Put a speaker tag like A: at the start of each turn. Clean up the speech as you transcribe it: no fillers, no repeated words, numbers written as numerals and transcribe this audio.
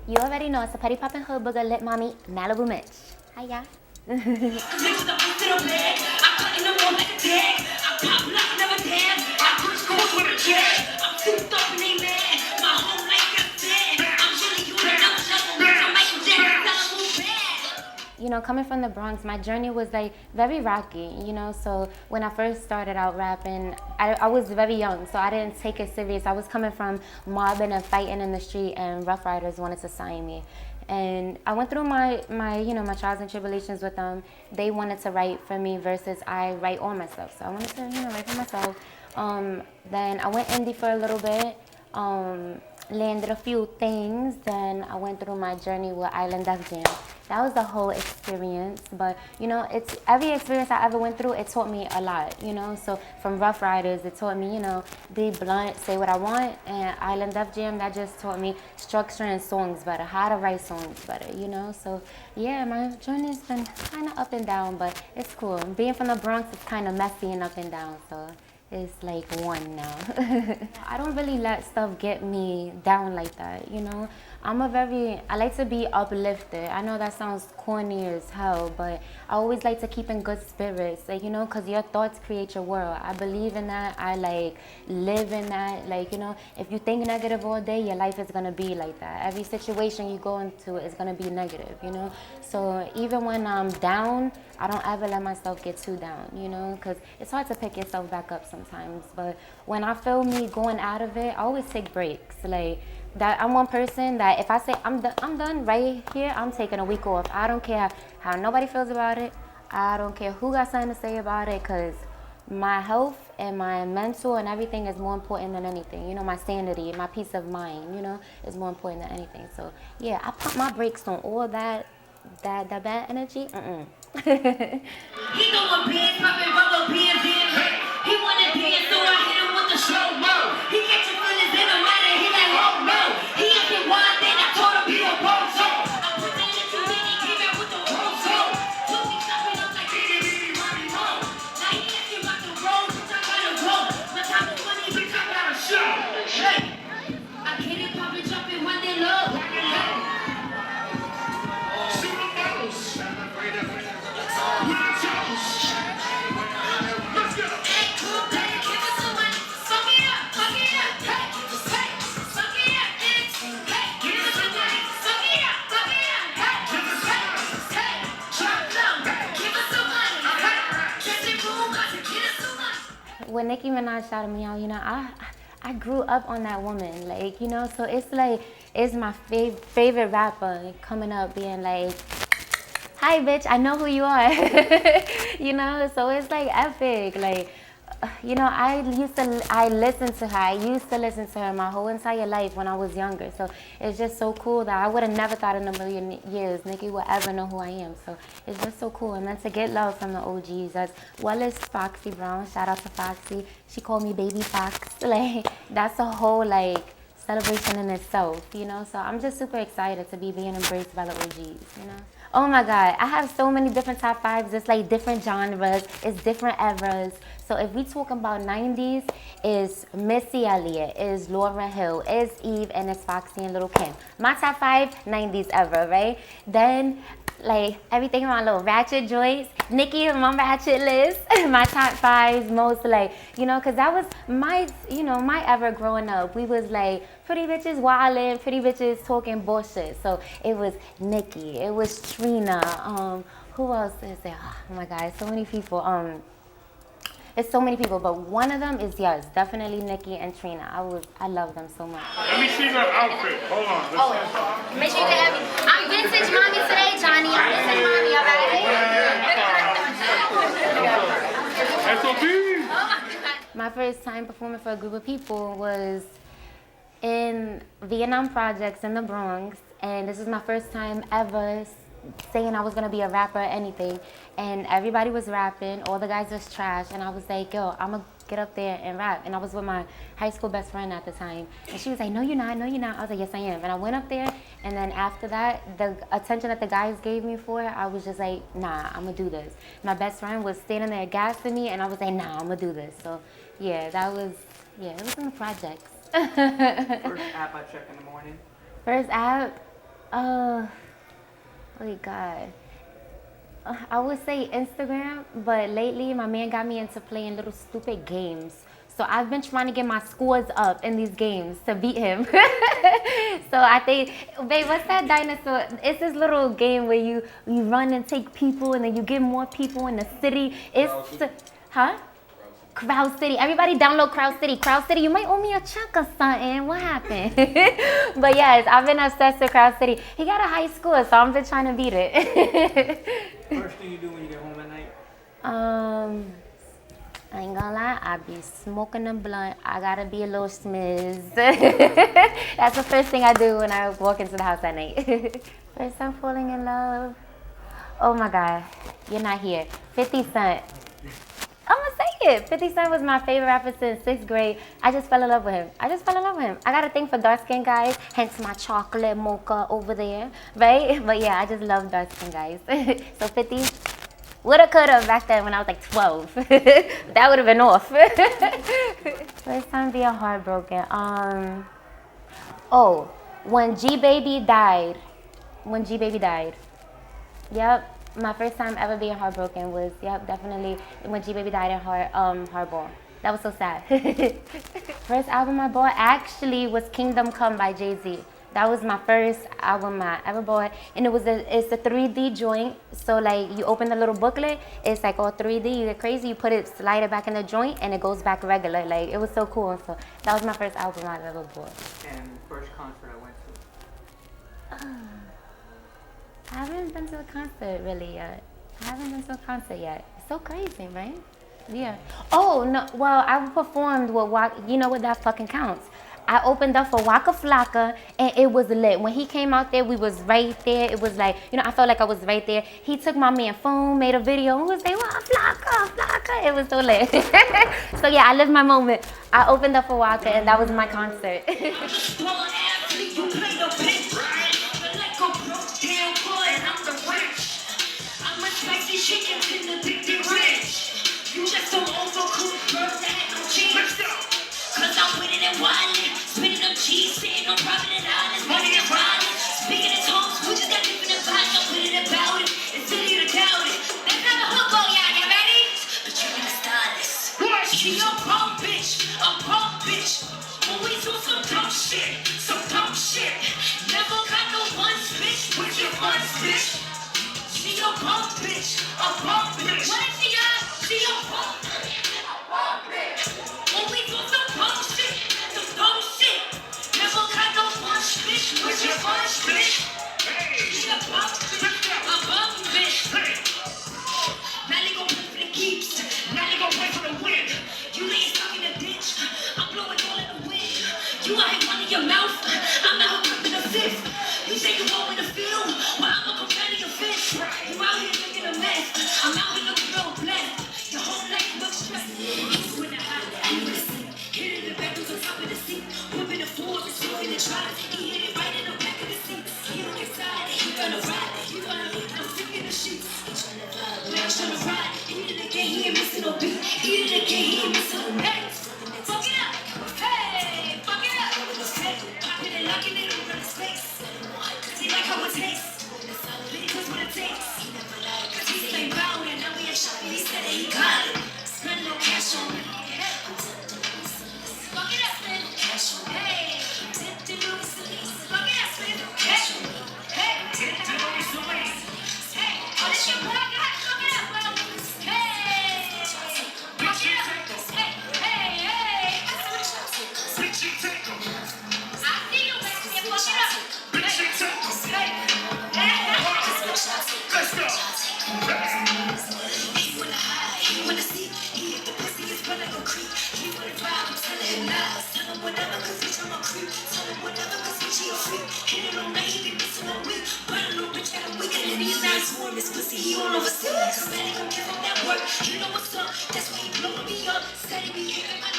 A: You already know it's a petty poppin' hood booger lit mommy, Maliibu Miitch. Hi, y'all. You know, coming from the Bronx, my journey was like very rocky, you know. So when I first started out rapping, I was very young, so I didn't take it serious. I was coming from mobbing and fighting in the street, and Rough Riders wanted to sign me. And I went through my trials and tribulations with them. They wanted to write for me versus I write on myself. So I wanted to, write for myself. Then I went indie for a little bit. Landed a few things. Then I went through my journey with Island Def Jam. That was the whole experience. But it's every experience I ever went through, it taught me a lot. So from Rough Riders, it taught me, be blunt, say what I want. And Island Def Jam, that just taught me structuring songs better, how to write songs better. So yeah, my journey's been kind of up and down, but it's cool. Being from the Bronx, it's kind of messy and up and down. So it's like one now. I don't really let stuff get me down like that, I like to be uplifted. I know that sounds corny as hell, but I always like to keep in good spirits, because your thoughts create your world. I believe in that. I live in that. If you think negative all day, your life is gonna be like that. Every situation you go into is gonna be negative, So even when I'm down, I don't ever let myself get too down, because it's hard to pick yourself back up sometimes. But when I feel me going out of it, I always take breaks. That I'm one person that if I say I'm done right here, I'm taking a week off. I don't care how nobody feels about it. I don't care who got something to say about it, because my health and my mental and everything is more important than anything. My sanity, my peace of mind, is more important than anything. So yeah, I put my brakes on all that bad energy.
B: He going big, popping rubber bands in. He wanted bands, so I hit him with the slow mo. He catching feelings in the matter, he like, oh no. He asking why, then I told him he a bozo. I put that into me, he came out with the rozo. Took me stopping up like he money more. Now he asking about the road, bitch, I gotta go. My time is money, bitch, I gotta show. Hey, I get it, poppin', jumping, one day low.
A: When Nicki Minaj shouted me out, I grew up on that woman, so it's my favorite rapper coming up being like, hi bitch, I know who you are. So it's epic. I listened to her. I used to listen to her my whole entire life when I was younger. So it's just so cool that I would have never thought in a million years Nicki would ever know who I am. So it's just so cool. And then to get love from the OGs as well as Foxy Brown. Shout out to Foxy. She called me Baby Fox. That's a whole celebration in itself, So I'm just super excited to be being embraced by the OGs, Oh my God, I have so many different top fives. It's different genres, it's different eras. So if we talking about 90s, it's Missy Elliott, it's Lauryn Hill, it's Eve, and it's Foxy and Lil' Kim. My top 90s ever, right? Then everything around little ratchet joints. Nicki on my ratchet list. My top fives, most because that was my, my ever growing up. We was pretty bitches wildin', pretty bitches talking bullshit. So it was Nicki, it was Trina. Who else is there? Oh my God, so many people. It's so many people, but one of them is definitely Nicki and Trina. I love them so much.
C: Let me see that outfit. Hold on.
A: Make sure you get every. I'm vintage mommy today, Johnny. I'm vintage mommy, alright? My first time performing for a group of people was in Vietnam Projects in the Bronx, and this is my first time ever saying I was gonna be a rapper or anything, and everybody was rapping, all the guys was trash, and I was like, yo, I'm gonna get up there and rap. And I was with my high school best friend at the time, and she was like, no you're not, no you're not. I was like, yes I am. And I went up there, and then after that, the attention that the guys gave me for it, I was just like, nah, I'm gonna do this. My best friend was standing there gassing me, and I was like, nah, I'm gonna do this. So yeah, it was in the projects.
D: First app I check in the morning.
A: First app, Oh my God. I would say Instagram, but lately my man got me into playing little stupid games. So I've been trying to get my scores up in these games to beat him. So I think, babe, what's that dinosaur? It's this little game where you run and take people and then you get more people in the city. Huh? Crowd City. Everybody download Crowd City. Crowd City, you might owe me a check or something. What happened? But yes, I've been obsessed with Crowd City. He got a high score, so I'm just trying to beat it.
D: First thing you do when you get home at night?
A: I ain't gonna lie, I be smoking a blunt. I gotta be a little smiz. That's the first thing I do when I walk into the house at night. First time falling in love. Oh my God, you're not here. 50 Cent. I'm gonna say it. 50 Cent was my favorite rapper since 6th grade. I just fell in love with him. I got a thing for dark-skinned guys, hence my chocolate mocha over there, right? But yeah, I just love dark-skinned guys. So 50, woulda, coulda back then when I was like 12. That would have been off. First time being heartbroken. Oh, when G Baby died. Yep. My first time ever being heartbroken was, definitely when G Baby died in Hardball. That was so sad. First album I bought actually was Kingdom Come by Jay-Z. That was my first album I ever bought, and it's a 3D joint. So like you open the little booklet, it's like all 3D. You get crazy, you slide it back in the joint, and it goes back regular. Like it was so cool. So that was my first album I've ever bought.
D: And first concert I went to?
A: I haven't been to a concert really yet. It's so crazy, right? Yeah. Oh, no. Well, I performed with you know what, that fucking counts. I opened up for Waka Flocka, and it was lit. When he came out there, we was right there. It was like, I felt like I was right there. He took my man phone, made a video, and was like, Waka Flocka. It was so lit. So yeah, I lived my moment. I opened up for Waka, and that was my concert.
B: Chicken in the big ranch. You just some overcooked girls that had no cheese. Let's go. Cause I'm winning and wildin', spinning up cheese, sitting on private and islands, money and riding. Speaking in tongues, we just got different advice. I'm putting about it, it's silly to doubt it. Let's have a hook on y'all, you ready? But you ain't a stylist. What? She a pump bitch, always on some dumb shit. Never got no ones, bitch, with your ones, bitch. She a pump bitch, What is she at? She a pump bitch, Always on some dumb shit, Never got no punch, bitch, with your punch, bitch. She a pump bitch, Now they gon' play for the keeps, now they gon' play for the win. You ain't stuck in the ditch, I'm blowing all in the wind. You out here running your mouth, I'm out here gripping a fifth. You say you want me to feel, well I'ma come down to your fist. You out here looking a mess, I'm out here looking real blessed. Your whole life looks stressed. He's in the high, you in the seat. Hit it in the back, on top of the seat. Whipping the floor, it's you in the drive. He hit it right in the back of the seat. He on your side, he gonna ride. He gonna leave, I'm sick in the sheets. He tryna vibe, now tryna ride. He did it again, he ain't missing no beat. He did it again, he ain't missing no neck. Fuck it up, hey, fuck it up. Popping and locking it over the space. Cause he like how it tastes. Because what it takes. Cause he stay bound and now we ain't shopping. He said that he got it. Spend a little cash on me. Fuck it up, man. Hey, tip to Louis Solis. Fuck it up, man. Hey, tip to Louis Solis. Hey, oh, this your boy, guys. Fuck it up, bro. Hey, fuck it up. Hey. Bitch, you take 'em. I see you back there. Fuck it up. Bitch, you take 'em. Let's go. He wanna hide, he wanna see. He hit the pussy, his brother go creep. He wanna drive, I'm telling him lies. Tell him whatever, cause bitch, I'm a creep. Tell him whatever, cause bitch, he a freak. Hit it on night, he be missing on week. But a little bitch got a weekend and he's nice for this pussy, he all overseas. Cause man, he gon' give him that work. You know what's up, that's why he blowing me up. Steady be hitting my